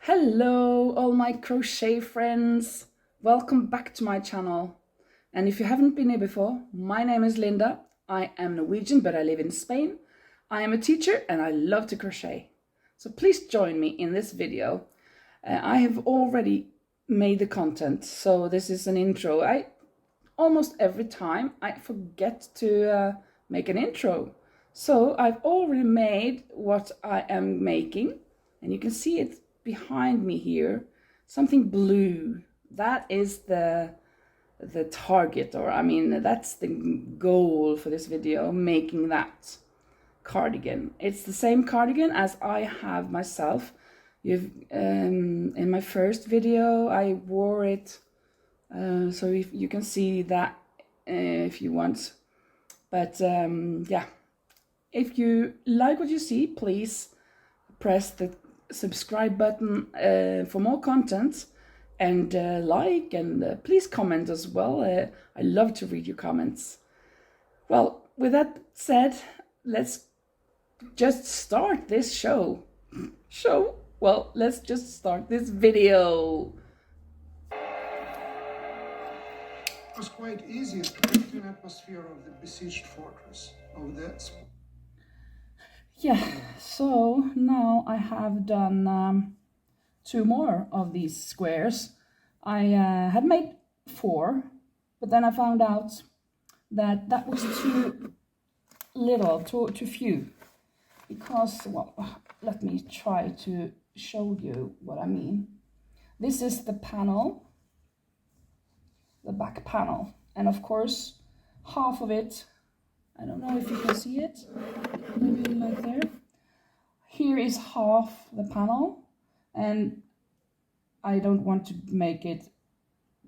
Hello all my crochet friends, welcome back to my channel. And if you haven't been here before, my name is Linda. I am Norwegian but I live in Spain. I am a teacher and I love to crochet. So please join me in this video. I have already made the content, so this is an intro. Almost every time I forget to make an intro. So I've already made what I am making, and you can see it behind me here, something blue. That is the target, or I mean that's the goal for this video, making that cardigan. It's the same cardigan as I have myself. In my first video I wore it, so if you can see that if you want. But yeah, if you like what you see, please press the subscribe button for more content, and like, and please comment as well. I love to read your comments. Well, with that said, let's just start this show. Well, let's just start this video. It was quite easy to create an atmosphere of the besieged fortress of the. Yeah, so now I have done 2 more of these squares. I had made 4, but then I found out that that was too little, too few, because, well, let me try to show you what I mean. This is the panel, the back panel, and of course half of it, I don't know if you can see it, maybe like there. Here is half the panel, and I don't want to make it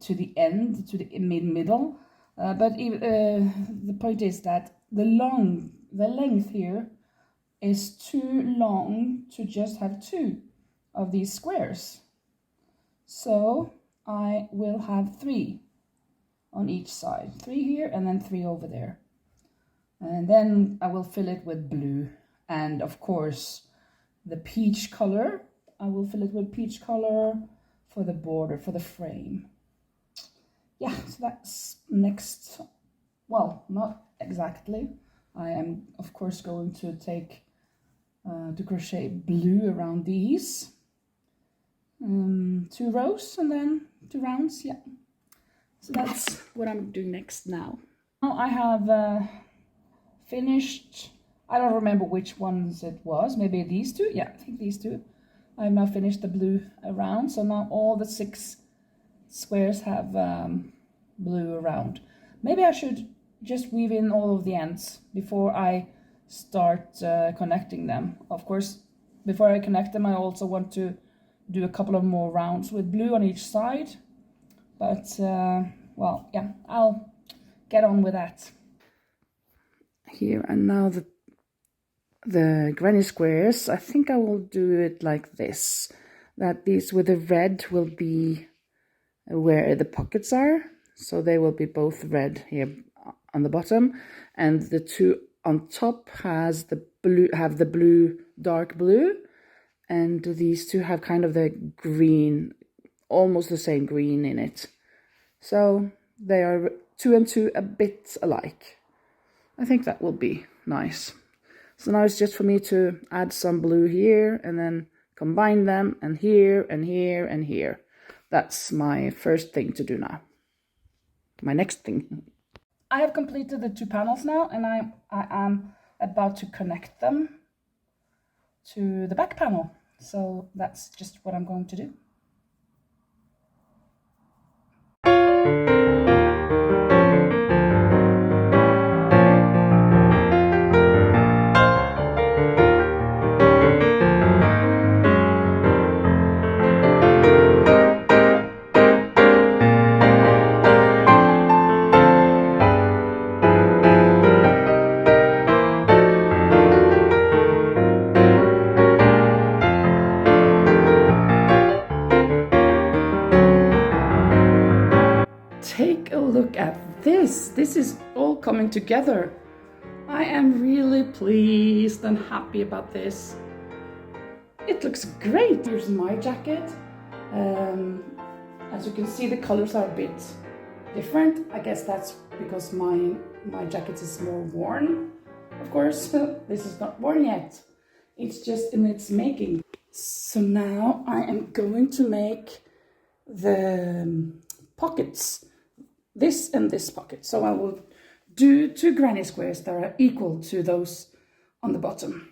to the end, to the middle, but the point is that the length here is too long to just have 2 of these squares. So I will have 3 on each side, 3 here and then 3 over there. And then I will fill it with blue, and of course the peach color. I will fill it with peach color for the border, for the frame. Yeah, so that's next. Well, not exactly. I am of course going to take to crochet blue around these 2 rows and then 2 rounds. Yeah, so that's what I'm doing next now. Now I have finished, I don't remember which ones it was, maybe these 2. Yeah, I think these 2. I've now finished the blue around, so now all the 6 squares have blue around. Maybe I should just weave in all of the ends before I start connecting them. Of course, before I connect them, I also want to do a couple of more rounds with blue on each side. But well, yeah, I'll get on with that. Here and now the granny squares, I think I will do it like this, that these with the red will be where the pockets are, so they will be both red here on the bottom, and the 2 on top have the blue, dark blue, and these 2 have kind of the green, almost the same green in it. So they are 2 and 2 a bit alike. I think that will be nice. So now it's just for me to add some blue here and then combine them, and here and here and here. That's my first thing to do now. My next thing. I have completed the 2 panels now, and I am about to connect them to the back panel. So that's just what I'm going to do. Take a look at this. This is all coming together. I am really pleased and happy about this. it looks great. Here's my jacket. As you can see, the colors are a bit different. I guess that's because my jacket is more worn. Of course, this is not worn yet. It's just in its making. So now I am going to make the pockets, this and this pocket. So I will do 2 granny squares that are equal to those on the bottom.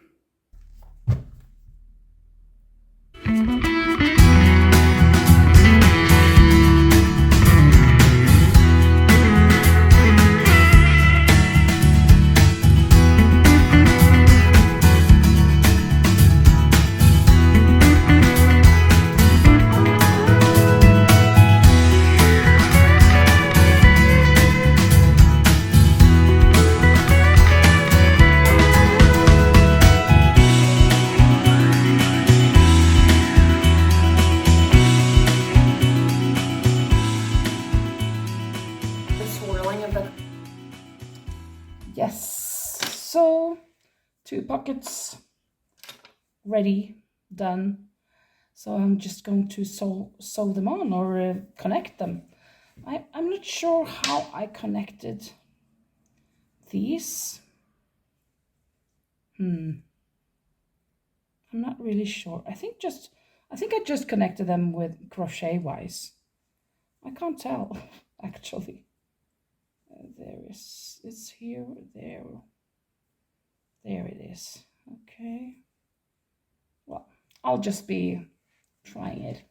Yes, so 2 pockets ready, done. So I'm just going to sew them on or connect them. I'm not sure how I connected these. I'm not really sure. I think I just connected them with crochet wise. I can't tell actually. It's here, there it is. Okay, well, I'll just be trying it.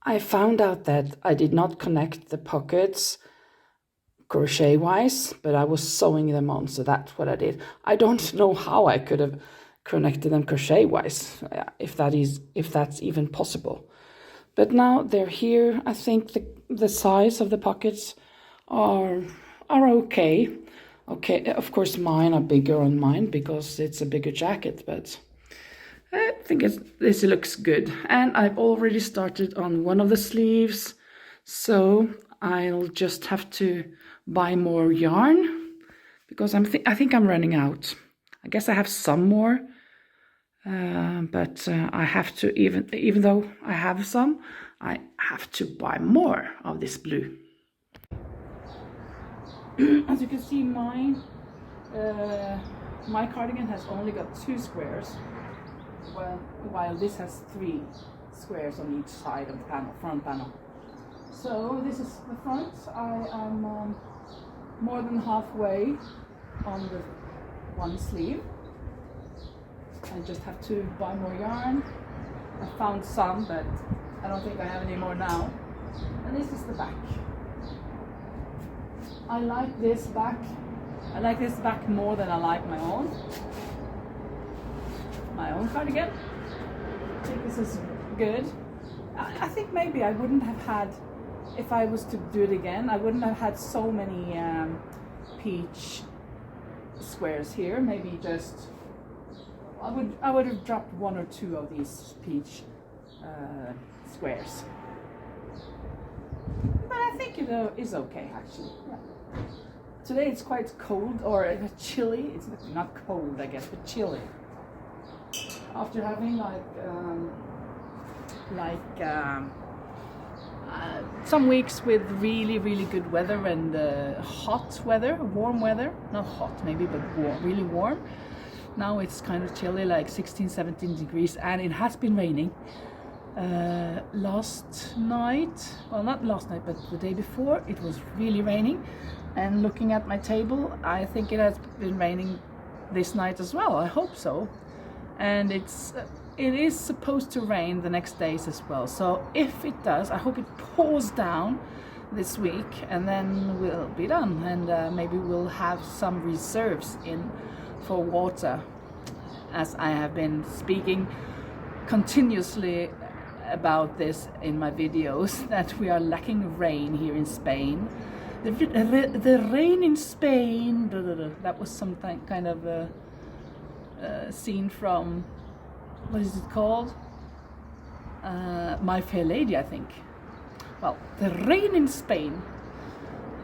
I found out that I did not connect the pockets crochet wise, but I was sewing them on, so that's what I did. I don't know how I could have connected them crochet wise, if that's even possible. But now they're here. I think the size of the pockets are okay. Okay, of course mine are bigger on mine because it's a bigger jacket, but I think this looks good. And I've already started on one of the sleeves, so I'll just have to buy more yarn because I think I'm running out. I guess I have some more, but I have to, even though I have some, I have to buy more of this blue. As you can see, my cardigan has only got 2 squares, while this has 3 squares on each side of the front panel. So this is the front. I am more than halfway on the one sleeve. I just have to buy more yarn. I found some, but I don't think I have any more now. And this is the back. I like this back. I like this back more than I like my own cardigan. I think this is good. I think maybe I wouldn't have had, if I was to do it again, I wouldn't have had so many peach squares here. Maybe just I would have dropped 1 or 2 of these peach squares. But I think it is okay actually. Yeah. Today it's quite cold or chilly. It's not cold, I guess, but chilly. After having some weeks with really, really good weather and hot weather, warm weather, not hot maybe, but warm, really warm. Now it's kind of chilly, like 16, 17 degrees, and it has been raining. Last night, well, not last night, but the day before, it was really raining. And looking at my table, I think it has been raining this night as well. I hope so. And it is supposed to rain the next days as well. So if it does, I hope it pours down this week, and then we'll be done. And maybe we'll have some reserves in for water, as I have been speaking continuously about this in my videos, that we are lacking rain here in Spain. The rain in Spain, that was some kind of scene from, what is it called? My Fair Lady, I think. Well, the rain in Spain,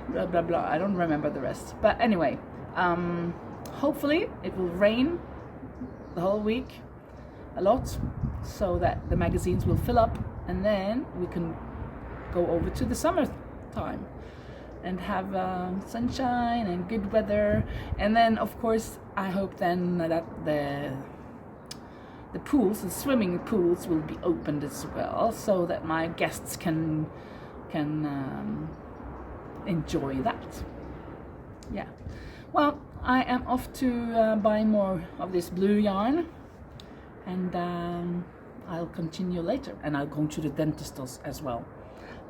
blah blah blah, I don't remember the rest. But anyway, hopefully it will rain the whole week, a lot, so that the magazines will fill up, and then we can go over to the summertime and have sunshine and good weather. And then of course I hope then that the pools, the swimming pools, will be opened as well, so that my guests can enjoy that. Yeah. Well, I am off to buy more of this blue yarn, and I'll continue later. And I'll go to the dentist as well.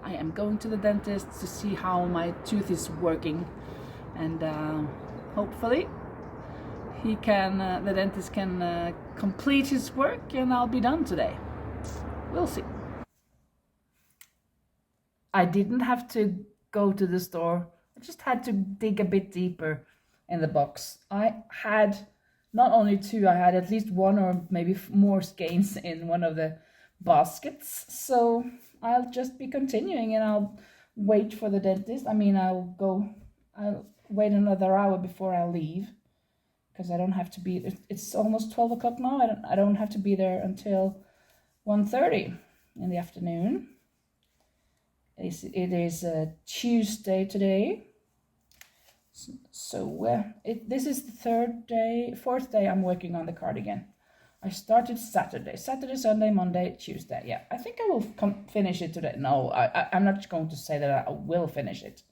I am going to the dentist to see how my tooth is working, and hopefully the dentist can complete his work, and I'll be done today. We'll see. I didn't have to go to the store. I just had to dig a bit deeper in the box. I had not only two, I had at least one or maybe more skeins in one of the baskets. So I'll just be continuing, and I'll wait for the dentist. I mean, I'll wait another hour before I leave, because I don't have to be, it's almost 12 o'clock now. I don't have to be there until 1:30 in the afternoon. It is Tuesday today. So this is the fourth day I'm working on the cardigan. I started Saturday, Sunday, Monday, Tuesday. Yeah, I think I will finish it today. No, I'm not going to say that I will finish it,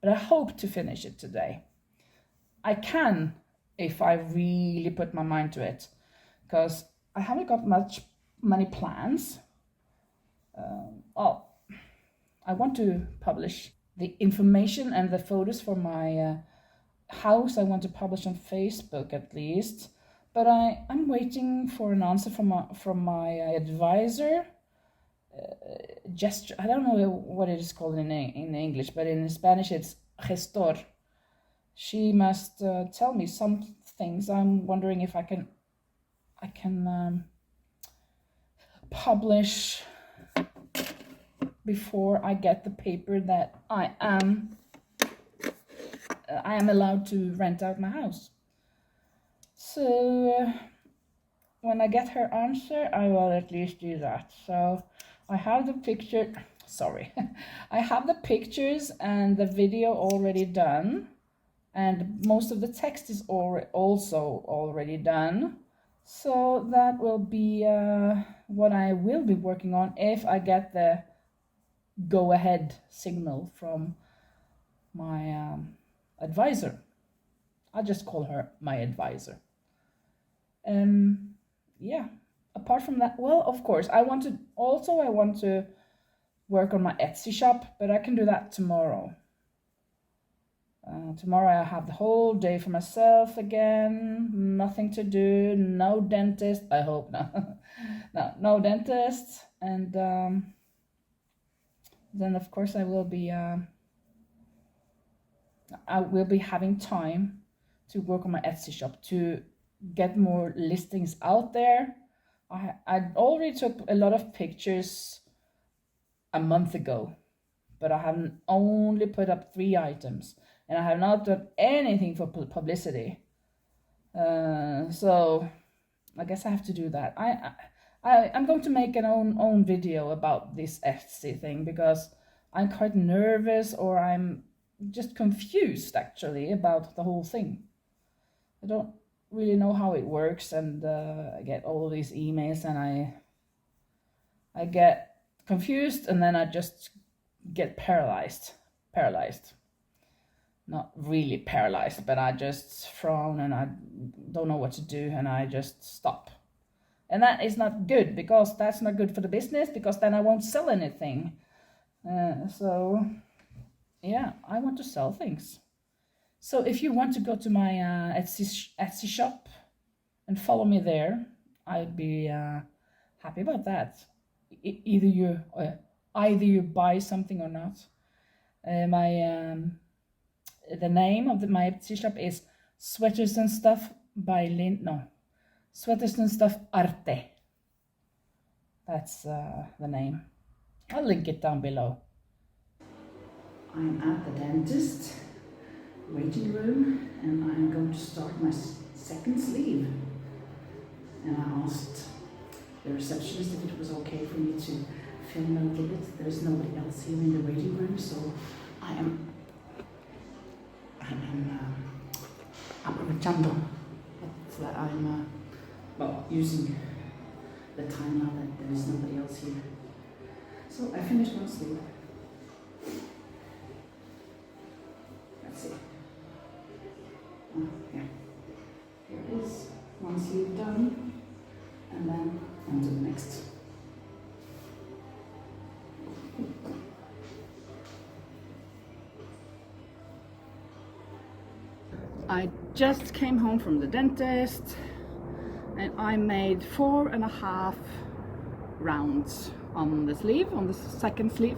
but I hope to finish it today. I can, if I really put my mind to it, because I haven't got many plans. I want to publish the information and the photos for my house. I want to publish on Facebook at least, but I'm waiting for an answer from my advisor. Gesture. I don't know what it is called in English, but in Spanish it's gestor. She must tell me some things. I'm wondering if I can publish before I get the paper that I am allowed to rent out my house. So when I get her answer, I will at least do that. So I have the picture. Sorry, I have the pictures and the video already done, and most of the text is also already done. So that will be what I will be working on if I get the go-ahead signal from my advisor. I'll just call her my advisor. Yeah, apart from that, well, of course, I want to work on my Etsy shop, but I can do that tomorrow. Tomorrow I have the whole day for myself again, nothing to do, no dentist, I hope not. no dentist, and then of course I will be having time to work on my Etsy shop to get more listings out there. I already took a lot of pictures a month ago, but I haven't only put up 3 items, and I have not done anything for publicity. So I guess I have to do that. I'm going to make an own video about this Etsy thing, because I'm quite nervous, or I'm just confused actually about the whole thing. I don't really know how it works, and I get all these emails, and I get confused, and then I just get paralyzed. Not really paralyzed, but I just frown, and I don't know what to do, and I just stop. And that is not good, because that's not good for the business, because then I won't sell anything. So yeah, I want to sell things. So if you want to go to my Etsy shop and follow me there, I'd be happy about that. Either you buy something or not. The name of my Etsy shop is Sweaters and Stuff by Sweaters and Stuff Arte. That's the name. I'll link it down below. I'm at the dentist waiting room, and I'm going to start my second sleeve. And I asked the receptionist if it was okay for me to film a little bit. There's nobody else here in the waiting room, so I'm aprovechando that I'm well, using the time now that there is nobody else here. So I finished one sleeve. Let's see. Oh, yeah. Here it is. One sleeve done, and then on to the next. I just came home from the dentist and I made 4.5 rounds on the sleeve, on the second sleeve.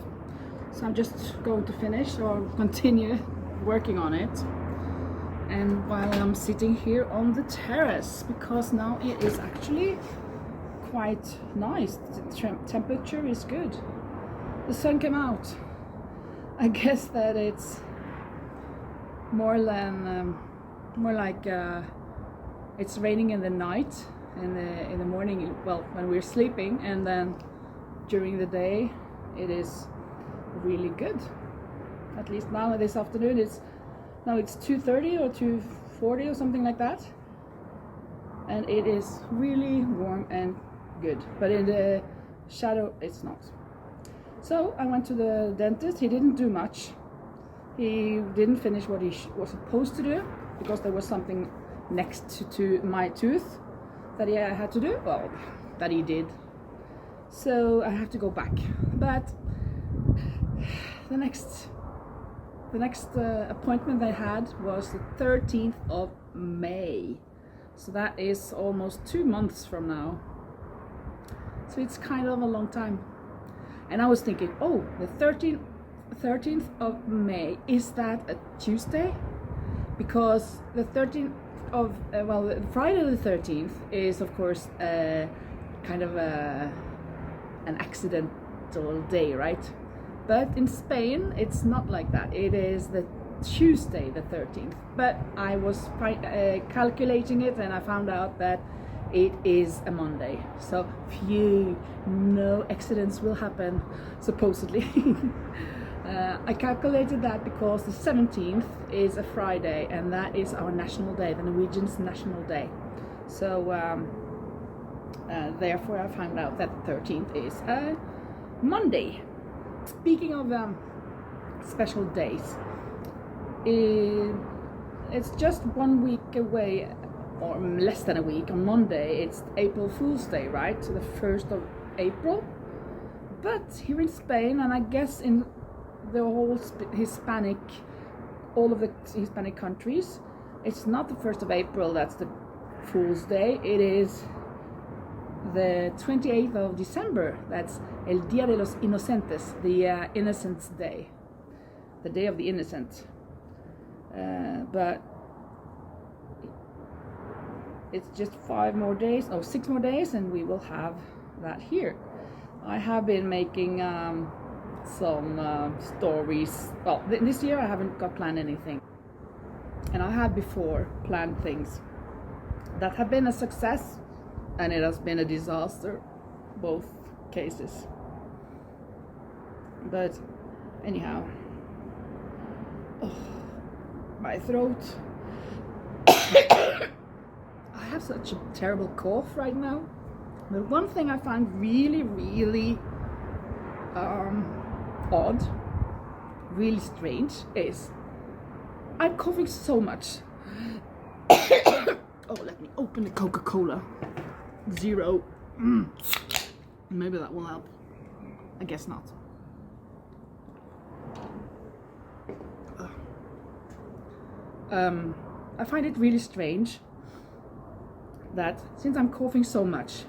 So I'm just going to finish or continue working on it. And while I'm sitting here on the terrace, because now it is actually quite nice. The temperature is good. The sun came out. I guess that it's more like it's raining in the night and in the morning, well, when we're sleeping, and then during the day it is really good. At least now this afternoon it's 2:30 or 2:40 or something like that, and it is really warm and good, but in the shadow it's not. So I went to the dentist. He didn't do much. He didn't finish what he was supposed to do, because there was something next to my tooth that he had to do, well, that he did. So I have to go back. But the next appointment I had was the 13th of May. So that is almost 2 months from now. So it's kind of a long time. And I was thinking, oh, the 13th of May, is that a Tuesday? Because the 13th of, Friday the 13th is of course kind of an accidental day, right? But in Spain it's not like that. It is the Tuesday the 13th. But I was calculating it and I found out that it is a Monday. So phew, no accidents will happen, supposedly. I calculated that because the 17th is a Friday, and that is our national day, the Norwegians' national day. So therefore I found out that the 13th is a Monday. Speaking of special days, it's just 1 week away, or less than a week. On Monday it's April Fool's Day, right? So the 1st of April. But here in Spain, and I guess in the whole Hispanic, all of the Hispanic countries, it's not the 1st of April that's the Fool's Day. It is the 28th of December. That's El Día de los Inocentes, the Innocents' Day, the Day of the Innocent. But it's just 6 more days, and we will have that here. I have been making some stories. Well, this year I haven't got planned anything, and I had before planned things that have been a success, and it has been a disaster, both cases. But anyhow, my throat. I have such a terrible cough right now. But one thing I find really, really odd, really strange, is I'm coughing so much. Oh, let me open the Coca-Cola Zero. Maybe that will help. I guess not. I find it really strange that since I'm coughing so much,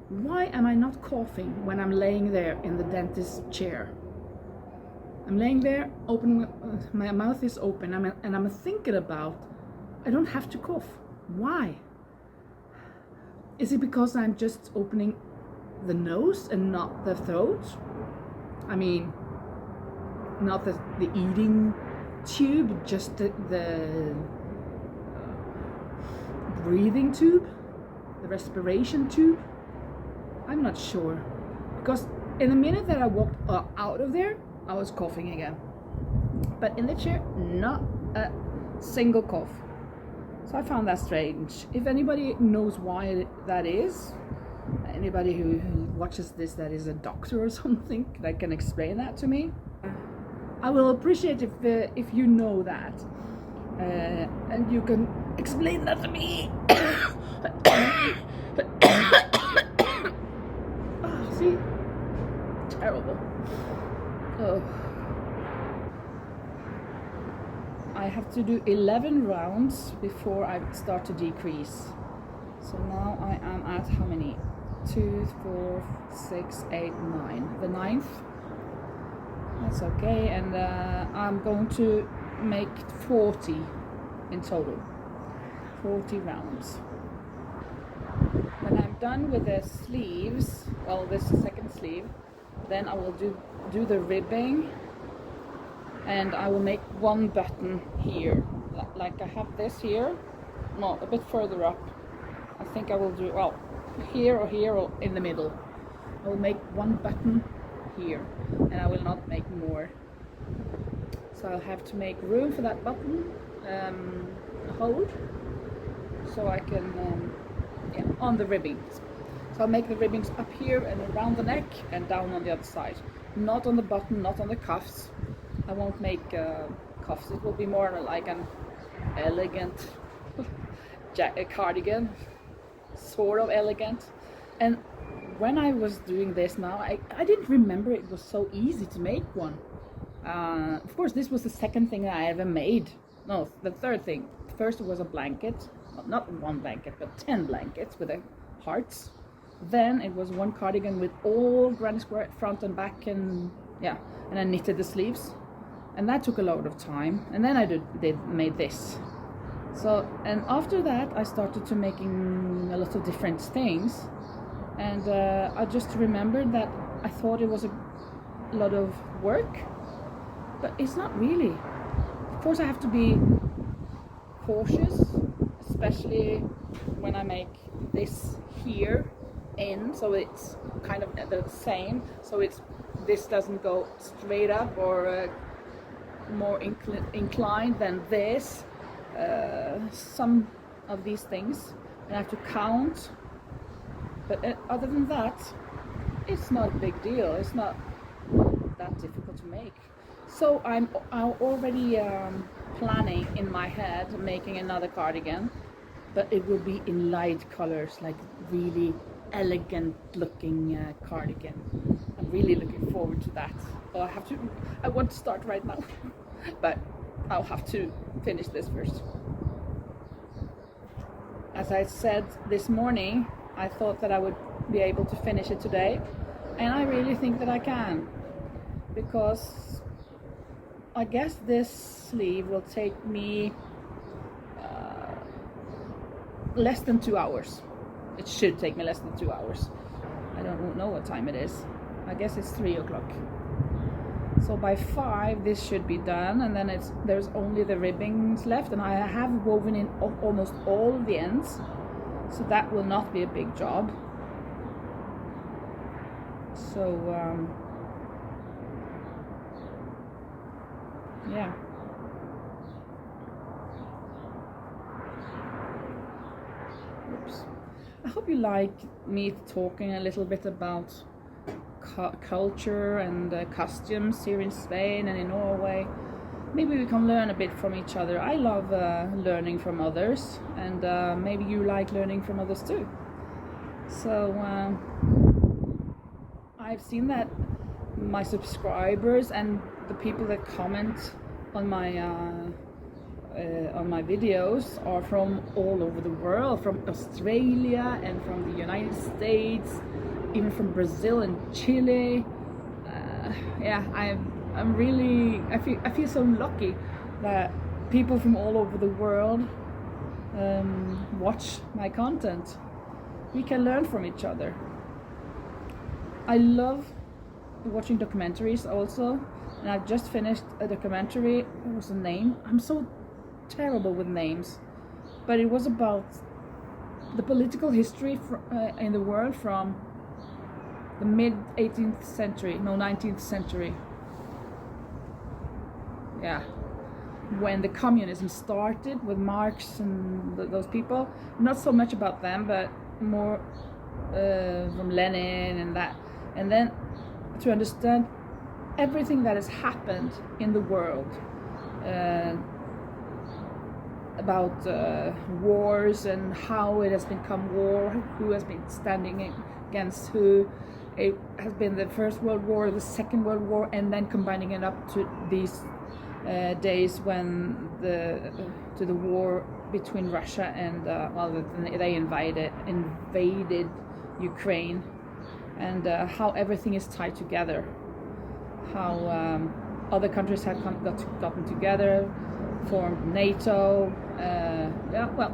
why am I not coughing when I'm laying there in the dentist's chair? I'm laying there, my mouth is open, and I'm thinking about, I don't have to cough. Why? Is it because I'm just opening the nose and not the throat? I mean, not the eating tube, just the breathing tube, the respiration tube. I'm not sure, because in the minute that I walked out of there, I was coughing again. But in the chair, not a single cough. So I found that strange. If anybody knows why that is, anybody who watches this that is a doctor or something that can explain that to me, I will appreciate if you know that, and you can explain that to me. Oh, see, terrible. Oh. I have to do 11 rounds before I start to decrease. So now I am at how many? 2, 4, 6, 8, 9. The 9th. That's okay, and I'm going to make 40 in total. 40 rounds. When I'm done with the sleeves, well, this second sleeve, then I will do the ribbing, and I will make one button here, like I have this here, no, a bit further up. I think I will do, well, here or in the middle. I will make one button here, and I will not make more. So I'll have to make room for that button hole, so I can, yeah, on the ribbings. So I'll make the ribbings up here and around the neck and down on the other side. Not on the button, not on the cuffs. I won't make cuffs. It will be more like an elegant cardigan, sort of elegant. And when I was doing this now, I didn't remember it was so easy to make one. Of course, this was the second thing I ever made. No, the third thing. First it was a blanket, not one blanket, but 10 blankets with hearts. Then it was one cardigan with all granny square front and back, and yeah, and I knitted the sleeves. And that took a lot of time, and then I made this. So, and after that I started to making a lot of different things, and I just remembered that I thought it was a lot of work, but it's not really. Of course I have to be cautious, especially when I make this here in, so it's kind of the same, so this doesn't go straight up or more inclined than this. Some of these things, and I have to count, but other than that, it's not a big deal. It's not that difficult to make. So I'm already planning in my head making another cardigan, but it will be in light colors, like really elegant looking cardigan. I'm really looking forward to that. Well, I want to start right now, but I'll have to finish this first. As I said this morning, I thought that I would be able to finish it today, and I really think that I can, because I guess this sleeve will take me less than 2 hours. It should take me less than 2 hours. I don't know what time it is. I guess it's 3 o'clock. So by 5 this should be done, and then there's only the ribbings left, and I have woven in almost all the ends, so that will not be a big job. So yeah. Oops. I hope you like me talking a little bit about culture and costumes here in Spain and in Norway. Maybe we can learn a bit from each other. I love learning from others, and maybe you like learning from others too. So I've seen that my subscribers and the people that comment on my videos are from all over the world, from Australia and from the United States, even from Brazil and Chile. Yeah, I'm really, I feel so lucky that people from all over the world watch my content. We can learn from each other. I love watching documentaries also, and I've just finished a documentary. What was the name? I'm so terrible with names, but it was about the political history in the world from the mid 18th century, no 19th century. Yeah, when the communism started with Marx and those people. Not so much about them, but more from Lenin and that. And then to understand everything that has happened in the world, about wars and how it has become war, who has been standing against who. It has been the First World War, the Second World War, and then combining it up to these days when to the war between Russia and they invaded Ukraine, and how everything is tied together, how other countries have gotten together, formed NATO,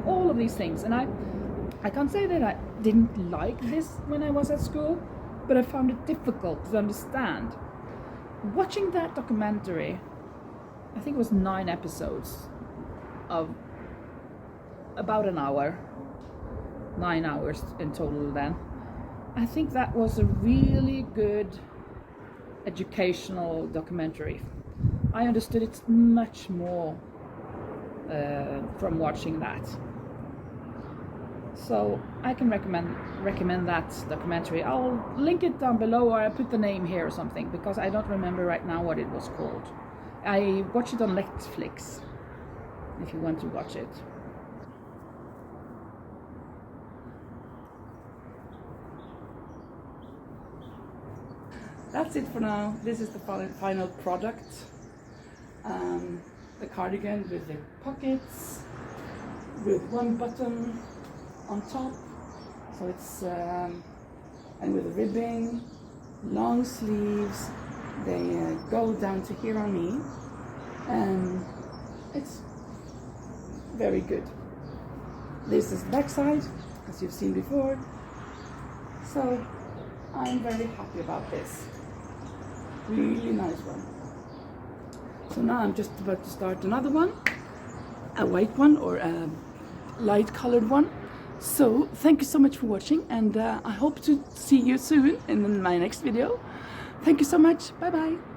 all of these things. And I can't say that I didn't like this when I was at school, but I found it difficult to understand. Watching that documentary, I think it was 9 episodes of about an hour, 9 hours in total then. I think that was a really good educational documentary. I understood it much more from watching that. So I can recommend that documentary. I'll link it down below, or I'll put the name here or something, because I don't remember right now what it was called. I watched it on Netflix, if you want to watch it. That's it for now. This is the final product. The cardigan with the pockets, with one button on top. So it's, and with the ribbing, long sleeves. They go down to here on me, and it's very good. This is the back side, as you've seen before. So I'm very happy about this. Really nice one. So now I'm just about to start another one, a white one or a light colored one. So thank you so much for watching, and I hope to see you soon in my next video. Thank you so much. Bye bye.